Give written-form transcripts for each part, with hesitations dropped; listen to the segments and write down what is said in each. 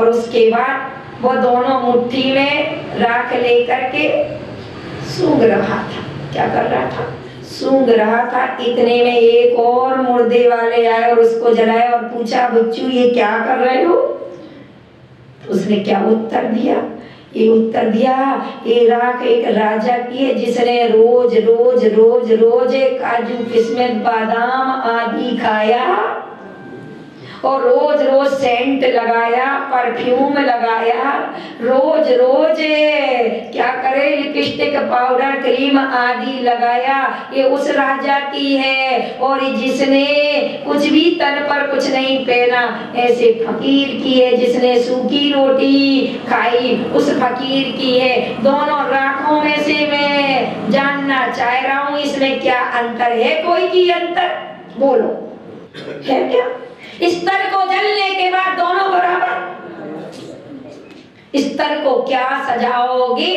और उसके बाद वो दोनों मुट्ठी में राख लेकर के सूंघ रहा था। क्या कर रहा था? सूंघ रहा था। इतने में एक और मुर्दे वाले आए और उसको जलाया और पूछा, बच्चू ये क्या कर रहे हो? तो उसने क्या उत्तर दिया? ये उत्तर दिया, ये राख एक राजा की है जिसने रोज रोज रोज रोज काजू किशमिश बादाम आदि खाया और रोज रोज सेंट लगाया, परफ्यूम लगाया, रोज रोज क्या करे, लिपस्टिक पाउडर क्रीम आदि लगाया। ये उस राजा की है। और जिसने कुछ भी तन पर कुछ नहीं पहना, ऐसे फकीर की है जिसने सूखी रोटी खाई, उस फकीर की है। दोनों राखों में से मैं जानना चाह रहा हूँ, इसमें क्या अंतर है? कोई की अंतर बोलो है क्या? इस तर को जलने के बाद दोनों बराबर। इस तर को क्या सजाओगे?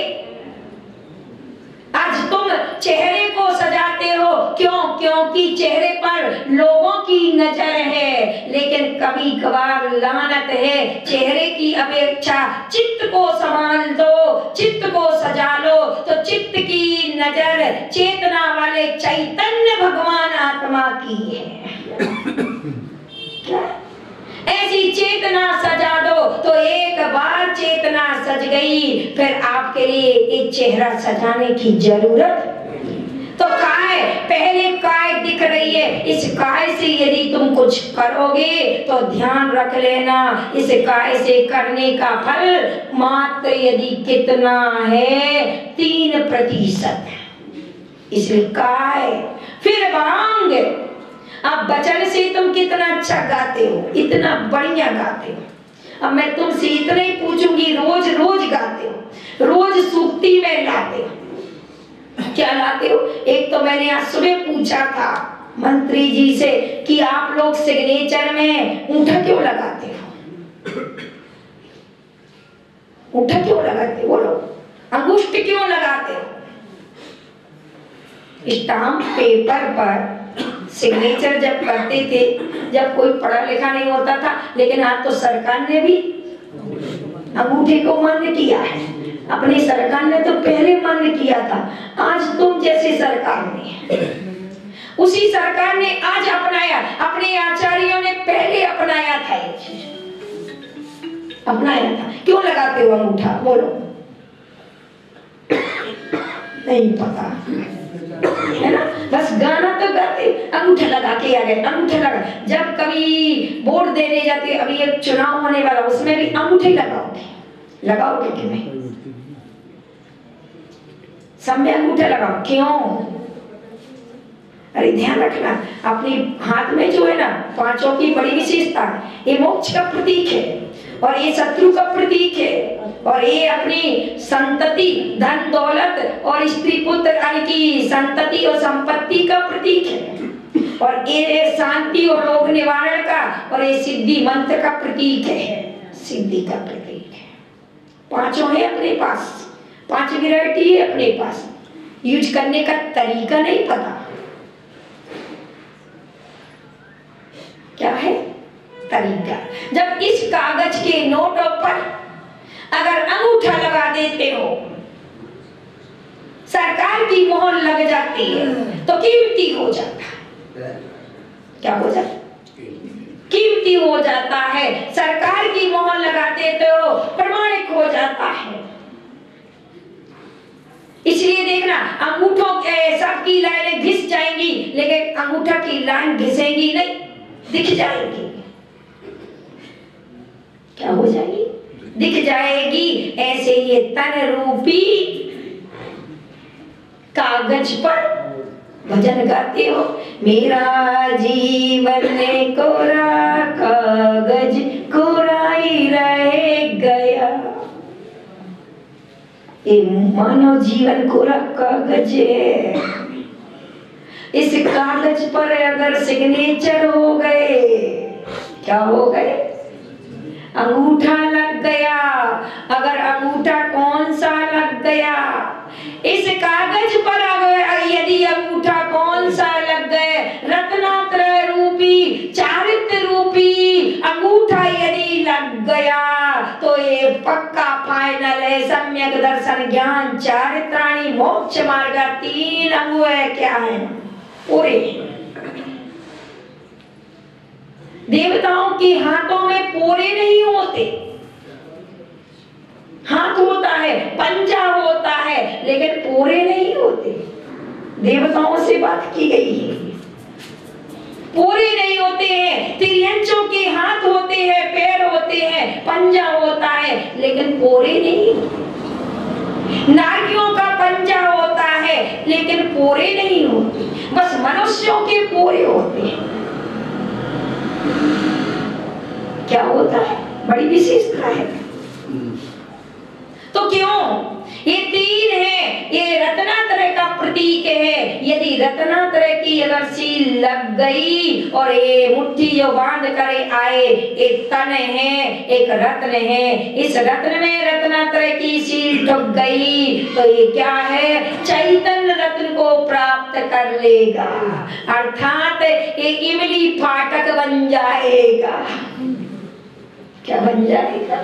आज तुम चेहरे को सजाते हो, क्यों? क्योंकि चेहरे पर लोगों की नजर है। लेकिन कभी कभार लानत है, चेहरे की अपेक्षा चित्त को संभाल दो, चित्त को सजा लो तो चित्त की नजर चेतना वाले चैतन्य भगवान आत्मा की है। ऐसी चेतना सजा दो तो एक बार चेतना सज गई, फिर आपके लिए एक चेहरा सजाने की जरूरत। तो काय, पहले काय दिख रही है, इस काय से यदि तुम कुछ करोगे तो ध्यान रख लेना, इस काय से करने का फल मात्र यदि कितना है, 3%। इसलिए काय, फिर भांग। अब वचन से तुम कितना अच्छा गाते हो, इतना बढ़िया गाते हो। अब मैं तुमसे इतना ही पूछूंगी, रोज रोज गाते हो, रोज सूक्ति में लाते हो, क्या लाते हो? एक तो मैंने आज सुबह पूछा था मंत्री जी से कि आप लोग सिग्नेचर में ऊँटा क्यों लगाते हो? ऊँटा क्यों लगाते हो? बोलो। अंगुष्ठ क्यों लगाते हो? स्टाम्प पेपर पर सिग्नेचर जब करते थे, जब कोई पढ़ा लिखा नहीं होता था, लेकिन आज तो सरकार ने भी अंगूठे को मान्य किया है। अपनी सरकार ने तो पहले मान्य किया था, आज तुम जैसी सरकार ने, उसी सरकार ने आज अपनाया। अपने आचार्यों ने पहले अपनाया था, अपनाया था। क्यों लगाते हो अंगूठा? बोलो। नहीं पता है ना? बस गाना तो गाते, अंगूठा लगा के आ गए, अंगूठा लगा। जब कभी वोट देने जाते, अभी एक चुनाव होने वाला, उसमें भी अंगूठे लगाओगे, लगाओगे कि नहीं? सब में अंगूठा लगाओ। क्यों? अरे ध्यान रखना, अपने हाथ में जो है ना, पांचों की बड़ी विशेषता है। ये मोक्ष का प्रतीक है और ये शत्रु का प्रतीक है और ये अपनी संतति, धन दौलत और स्त्री पुत्र आदि की संतति और संपत्ति का प्रतीक है और ये शांति और रोग निवारण का और ये सिद्धि मंत्र का प्रतीक है, सिद्धि का प्रतीक है। पांचों है अपने पास, 5 वैरायटी है अपने पास। यूज करने का तरीका नहीं पता, क्या है तरीका? जब इस कागज के नोटों पर अगर अंगूठा लगा देते हो, सरकार की मोहर लग जाती है तो कीमती हो जाता है। क्या हो जाता? कीमती हो जाता है। सरकार की मोहर लगा देते हो, प्रमाणिक हो जाता है। इसलिए देखना, अंगूठों के सबकी लाइनें घिस जाएंगी, लेकिन अंगूठा की लाइन घिसेगी नहीं, दिख जाएगी। क्या हो जाएगी? दिख जाएगी। ऐसे ये तन रूपी कागज पर भजन गाते हो, मेरा जीवन कोरा कागज कोरा ही रह गया। ये मानव जीवन कोरा कागज है। इस कागज पर अगर सिग्नेचर हो गए, क्या हो गए? अंगूठा लग गया। अगर अंगूठा कौन सा लग गया? इस कागज पर अगर यदि अंगूठा कौन सा लग गए, रत्नात्रय रूपी, चारित्र रूपी अंगूठा यदि लग गया सम्यक दर्शन ज्ञान चारित्राणी मोक्ष मार्ग, 3 अंग है, क्या है, पूरे। देवताओं के हाथों में पूरे नहीं होते, हाथ होता है, पंजा होता है, लेकिन पूरे नहीं होते। देवताओं से बात की गई है, पूरे नहीं होते हैं। तिर्यंचों के हाथ होते हैं, पैर होते हैं, पंजा होता है, लेकिन पूरे नहीं होते। नागियों का पंजा होता है, लेकिन पूरे नहीं होते, बस मनुष्यों के पूरे होते हैं। क्या होता है, बड़ी विशेषता है। तो क्यों ये 3 है, ये रत्नात्रय का प्रतीक है। यदि रत्नात्रय की अगर सील लग गई और ये मुट्ठी जो बांध कर आए, एक तन है, एक रत्न है, इस रत्न में रत्नात्रय की सील ठुक गई तो ये क्या है, चैतन्य रत्न को प्राप्त कर लेगा, अर्थात ये इमली फाटक बन जाएगा। क्या बन जाएगा,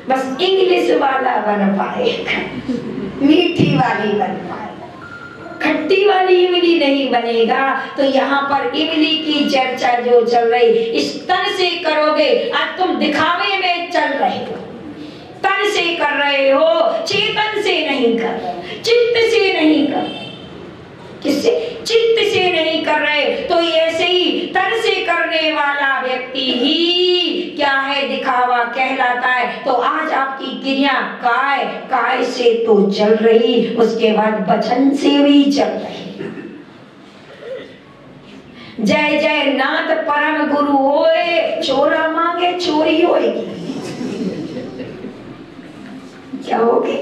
बस इंग्लिश वाला बन पाएगा, मीठी वाली बन पाएगा, खट्टी वाली इमली नहीं बनेगा। तो यहाँ पर इमली की चर्चा जो चल रही, इस तन से करोगे, आज तुम दिखावे में चल रहे हो, तन से कर रहे हो, चेतन से नहीं कर रहे, चित्त से नहीं कर रहे। किससे, चित्त से नहीं कर रहे। तो ऐसे ही तन से करने वाला व्यक्ति ही क्या है, दिखावा कहलाता है। तो आज आपकी क्रिया काय, काय से तो चल रही, उसके बाद वचन से भी चल रही। जय जय नाथ परम गुरु होए, चोरा मांगे चोरी होएगी। क्या होगी,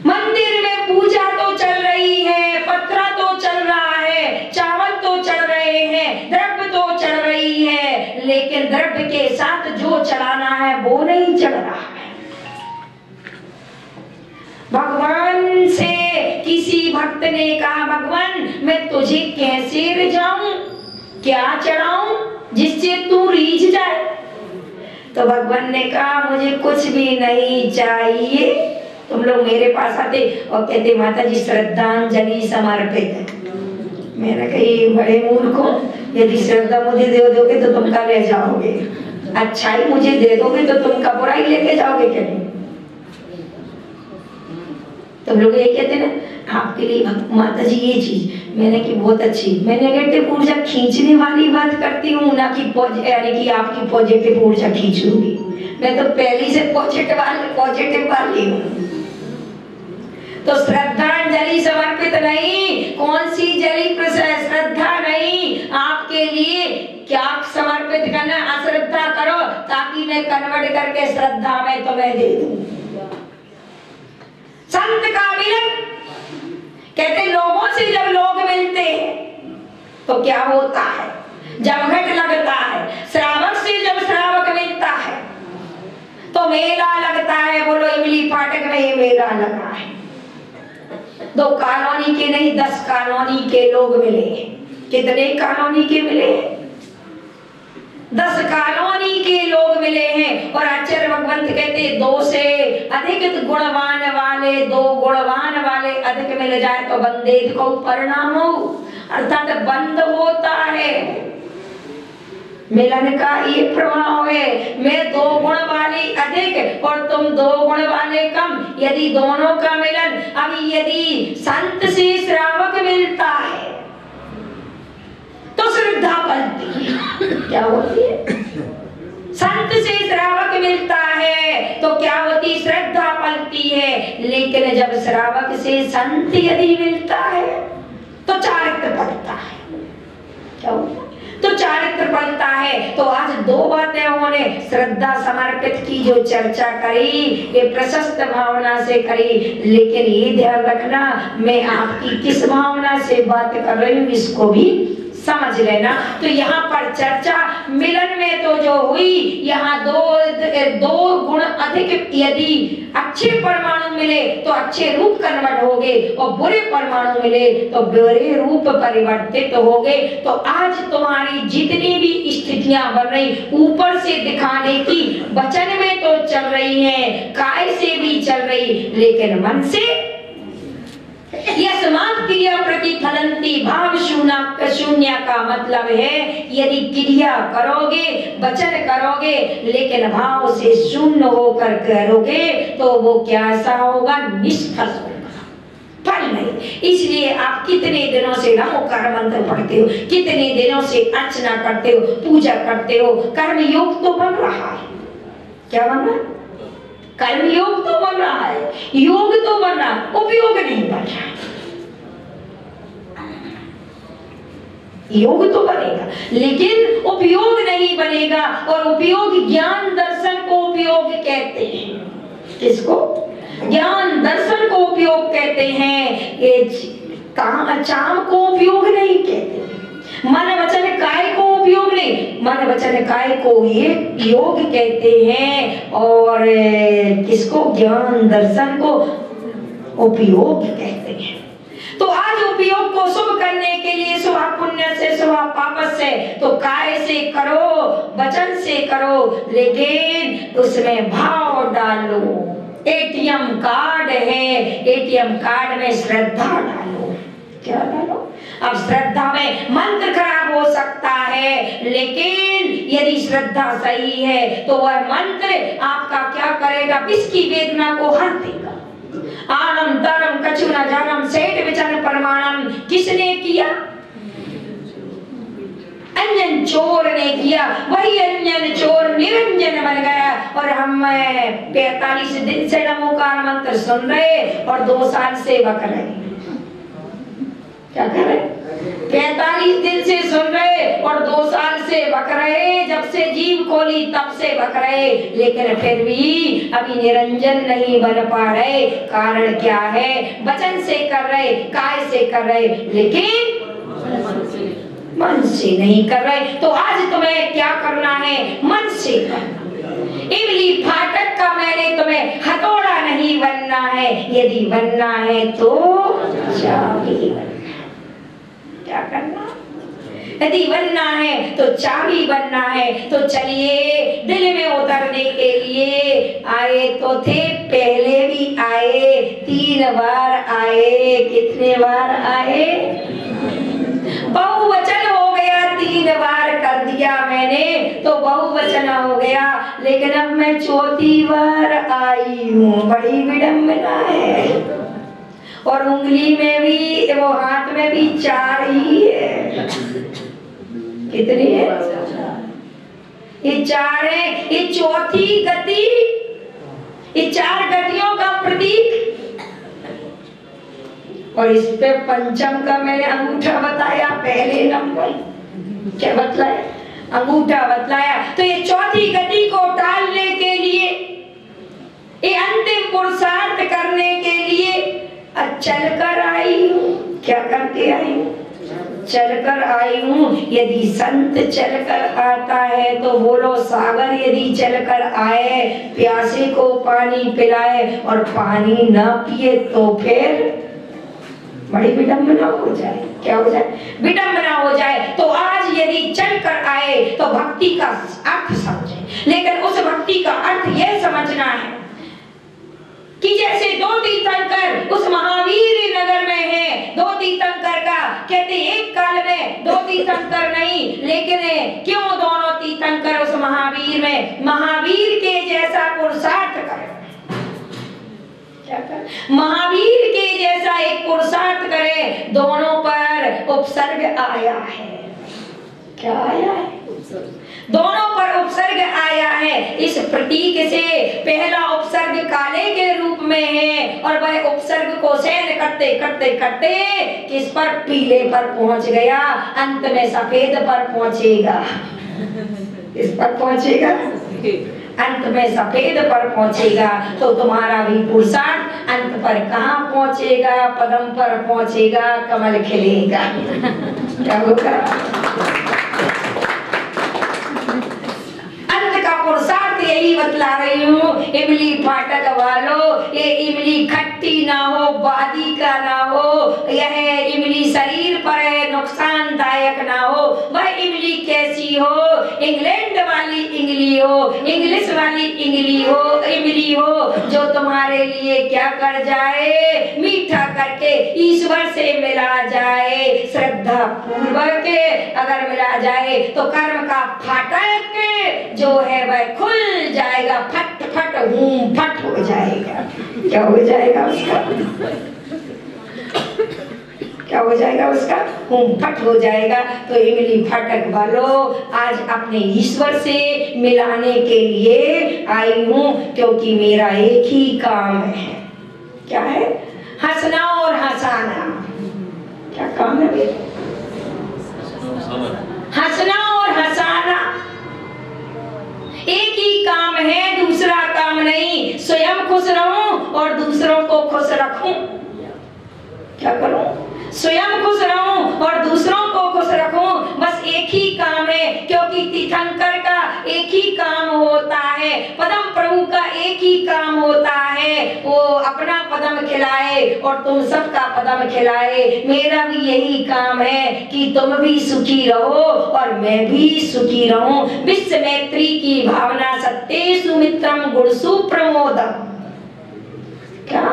मंदिर में पूजा तो चल रही है, पत्रा तो चल रहा है, चावल तो चढ़ रहे हैं, द्रव्य तो चढ़ रही है, लेकिन द्रव्य के साथ जो चढ़ाना है वो नहीं चढ़ रहा है। भगवान से किसी भक्त ने कहा, भगवान मैं तुझे कैसे रिझाऊं, क्या चढ़ाऊं जिससे तू रीझ जाए। तो भगवान ने कहा, मुझे कुछ भी नहीं चाहिए, तुम लोग मेरे पास आते और कहते माता जी श्रद्धांजलि समर्पित है। मैंने कही, बड़े मूर्ख हो, यदि श्रद्धा मुझे दे दोगे तो तुम का ले जाओगे, अच्छाई मुझे दे दोगे तो तुम का बुराई लेके जाओगे क्या नहीं। तुम लोग ये कहते ना, आपके लिए माता जी ये चीज, मैंने की बहुत अच्छी, मैं नेगेटिव ऊर्जा खींचने वाली बात करती हूँ, ना कि यानी कि आपकी पॉजिटिव ऊर्जा खींच लूंगी। मैं तो पहले से पॉजिटिव वाली हूँ। तो श्रद्धांजलि समर्पित नहीं, कौन सी जली श्रद्धा नहीं, आपके लिए क्या समर्पित करना, अश्रद्धा करो ताकि मैं कन्वर्ट करके श्रद्धा में तुम्हें दे दूं। संत का मिलन, कहते लोगों से जब लोग मिलते हैं तो क्या होता है, जमघट लगता है। श्रावक से जब श्रावक मिलता है तो मेला लगता है। बोलो, इमली फाटक में ये मेला लगा है, 2 कॉलोनी के नहीं 10 कॉलोनी के लोग मिले। कितने कॉलोनी के मिले, 10 कॉलोनी के लोग मिले हैं। और आचार्य भगवंत कहते 2 से अधिक गुणवान वाले, 2 गुणवान वाले अधिक मिल जाए तो बंदेत को परिणाम हो, अर्थात बंद होता है। मिलन का ये प्रभाव है, मैं 2 गुण वाली अधिक और तुम 2 गुण वाले कम, यदि दोनों का मिलन। अब यदि संत से श्रावक मिलता है तो श्रद्धा पलती है। क्या होती है, संत से श्रावक मिलता है तो क्या होती, श्रद्धा पलती है। लेकिन जब श्रावक से संत यदि मिलता है तो चारित्र पलता है। क्या होता है, तो चारित्र पलता है। तो आज 2 बातें उन्होंने श्रद्धा समर्पित की जो चर्चा करी, ये प्रशस्त भावना से करी। लेकिन ये ध्यान रखना, मैं आपकी किस भावना से बात कर रही हूँ इसको भी समझ लेना। तो यहाँ पर चर्चा मिलन में तो जो हुई, यहाँ दो गुण अधिक यदि अच्छे परमाणु मिले तो अच्छे रूप कन्वर्ट हो गए, और बुरे परमाणु मिले तो बुरे रूप परिवर्तित हो गए। तो आज तुम्हारी जितनी भी स्थितियां बन रही ऊपर से दिखाने की, वचन में तो चल रही है, काय से भी चल रही, लेकिन मन से यस्मात् क्रिया प्रतिफलन्ति भाव शून्य का मतलब है यदि क्रिया करोगे, वचन करोगे, लेकिन भाव से शून्य होकर करोगे तो वो कैसा होगा? निष्फल होगा, फल नहीं। इसलिए आप कितने दिनों से नमोकार मंत्र पढ़ते हो, कितने दिनों से अर्चना करते हो, पूजा करते हो, कर्म योग तो बन रहा है। क्या बन रहा है? कर्म योग तो बन रहा है, योग तो बन रहा है, उपयोग नहीं बन रहा। योग तो बनेगा लेकिन उपयोग नहीं बनेगा। और उपयोग ज्ञान दर्शन को उपयोग कहते हैं। किसको? ज्ञान दर्शन को उपयोग कहते हैं। ये चाम को उपयोग नहीं कहते। मन वचन काय को उपयोग नहीं, मन वचन काय को ये योग कहते हैं। और किसको? ज्ञान दर्शन को उपयोग कहते हैं। तो आज उपयोग को शुभ करने के लिए, शुभ पुण्य से, शुभ पाप से, तो काय से करो, वचन से करो, लेकिन उसमें भाव डालो। एटीएम कार्ड है, एटीएम कार्ड में श्रद्धा डालो। क्या डालो? अब श्रद्धा में मंत्र खराब हो सकता है, लेकिन यदि श्रद्धा सही है तो वह मंत्र आपका क्या करेगा? विष की वेदना को हर देगा। आनम तरम कछु न जानम सेठ विचन परमाणम किसने किया? अंजन चोर ने किया। वही अंजन चोर निरंजन बन गया। और हम 45 दिन से नमोकार मंत्र सुन रहे और 2 साल से बक रहे। क्या कर रहे? 45 दिन से सुन रहे और 2 साल से बक रहे। जब से जीव खोली तब से बक रहे, लेकिन फिर भी अभी निरंजन नहीं बन पा रहे। कारण क्या है? वचन से कर रहे, काय से कर रहे, लेकिन मन से नहीं कर रहे। तो आज तुम्हें क्या करना है? मन से करना। इमली फाटक का मैंने तुम्हें हथौड़ा नहीं बनना है। यदि बनना है तो चाबी बनना। क्या करना? यदि बनना है तो चाबी बनना है। तो चलिए, दिल में उतरने के लिए आए तो थे, पहले भी आए, 3 बार आए। कितने बार आए? बहुवचन हो गया, 3 बार कर दिया मैंने तो बहुवचन हो गया। लेकिन अब मैं 4थी बार आई हूँ। बड़ी विडंबना है। और उंगली में भी, वो हाथ में भी 4 ही है। कितनी है? ये 4 है। ये 4थी गति, ये 4 गतियों का प्रतीक। और इस पे पंचम का मैंने अंगूठा बताया, पहले नंबर। क्या बतलाया? अंगूठा बतलाया। तो ये 4थी गति को टालने के लिए, ये अंतिम पुरुषार्थ करने के लिए चल कर आई हूँ। क्या करके आई हूँ? चल कर आई हूँ। यदि संत चल कर आता है तो बोलो सागर यदि चल कर आए, प्यासे को पानी पिलाए और पानी न पिए तो फिर बड़ी विडंबना हो जाए। क्या हो जाए? विडंबना हो जाए। तो आज यदि चल कर आए तो भक्ति का अर्थ समझे, लेकिन उस भक्ति का अर्थ यह समझना है कि जैसे 2 तीर्थंकर उस महावीर नगर में है। 2 तीर्थंकर का कहते एक काल में 2 तीर्थंकर नहीं, लेकिन क्यों दोनों तीर्थंकर उस महावीर में? महावीर के जैसा पुरुषार्थ करे। क्या कर? महावीर के जैसा एक पुरुषार्थ करे। दोनों पर उपसर्ग आया है। क्या आया है? दोनों पर उपसर्ग आया है। इस प्रतीक से पहला उपसर्ग काले के रूप में है और वह उपसर्ग को सहन करते करते करते किस पर? पीले पर पहुंच गया। अंत में सफेद पर पहुंचेगा। इस पर पहुंचेगा। अंत में सफेद पर पहुंचेगा तो तुम्हारा भी पुरुषार्थ अंत पर कहाँ पहुंचेगा? पदम पर पहुंचेगा, कमल खिलेगा। क्या होगा? पुरुषार्थ यही बतला रही हूँ। इमली फाटक वालों, ये इमली खट्टी ना हो, बादी का ना हो, यह इमली शरीर पर नुकसानदायक ना हो। वह इमली कैसी हो? इंग्लैंड वाली इमली हो, इंग्लिश वाली इमली हो, जो तुम्हारे लिए क्या कर जाए? मीठा करके ईश्वर से मिला जाए। श्रद्धा पूर्वक अगर मिला जाए तो कर्म का फाटक जो है वह खुल जाएगा, फट फट हूं फट हो जाएगा। क्या हो जाएगा उसका? क्या हो जाएगा उसका? हूं फट हो जाएगा। तो इमली फाटक वालों, आज अपने ईश्वर से मिलाने के लिए आई हूं, क्योंकि मेरा एक ही काम है। क्या है? हंसना और हंसाना। क्या काम है मेरा? हंसना और हंसाना एक ही काम है, दूसरा काम नहीं। स्वयं खुश रहूं और दूसरों को खुश रखूं। क्या करूं? स्वयं खुश रहूं और दूसरों को खुश रखूं, बस एक ही काम है। क्योंकि तीर्थंकर का एक ही काम होता है, पदम प्रभु का एक ही काम होता है, वो अपना पदम खिलाए और तुम सबका पदम खिलाए। मेरा भी यही काम है कि तुम भी सुखी रहो और मैं भी सुखी रहूं। विश्व मैत्री की भावना सत्ते सुमित्रम गुणसु प्रमोदम। क्या?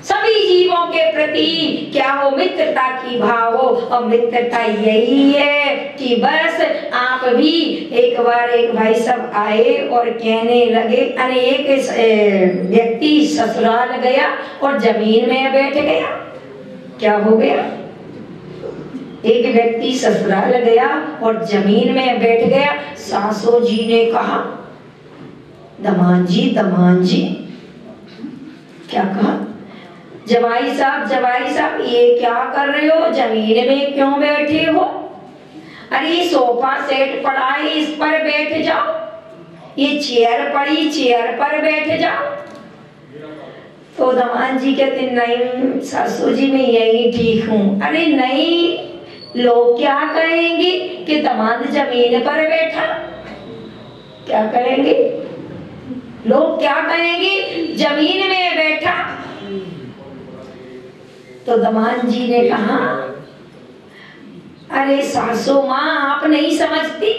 सभी जीवों के प्रति क्या हो? मित्रता की भाव हो। और मित्रता यही है कि बस आप भी एक बार एक भाई सब आए और कहने लगे, अरे एक व्यक्ति ससुराल गया और जमीन में बैठ गया। क्या हो गया? एक व्यक्ति ससुराल गया और जमीन में बैठ गया। सासू जी ने कहा, दमान जी। क्या कहा? जवाई साहब ये क्या कर रहे हो? जमीन में क्यों बैठे हो? अरे सोफा सेट पड़ा है, इस पर बैठ जाओ। ये चेयर पड़ी, चेयर पर बैठ जाओ। तो दमान जी कहते, नहीं सासू जी मैं यही ठीक हूँ। अरे नहीं, लोग क्या कहेंगे कि दमाद जमीन पर बैठा? क्या कहेंगे? लोग क्या कहेंगे? जमीन में बैठा। तो दमान जी ने कहा, अरे सासू माँ आप नहीं समझती।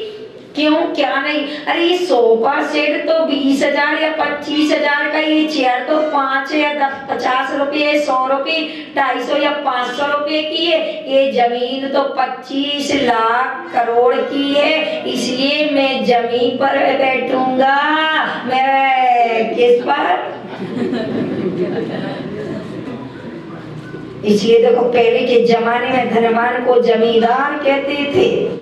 क्यों? क्या नहीं? अरे ये सोफा सेट तो 20,000 या 25,000 का, ये चेयर तो 5 या 50 रुपये, 100 रुपये, 250 या 500 रुपये की है। ये जमीन तो 25 लाख करोड़ की है, इसलिए मैं जमीन पर बैठूंगा। मैं किस पर? इसलिए देखो, पहले के जमाने में धनवान को जमींदार कहते थे।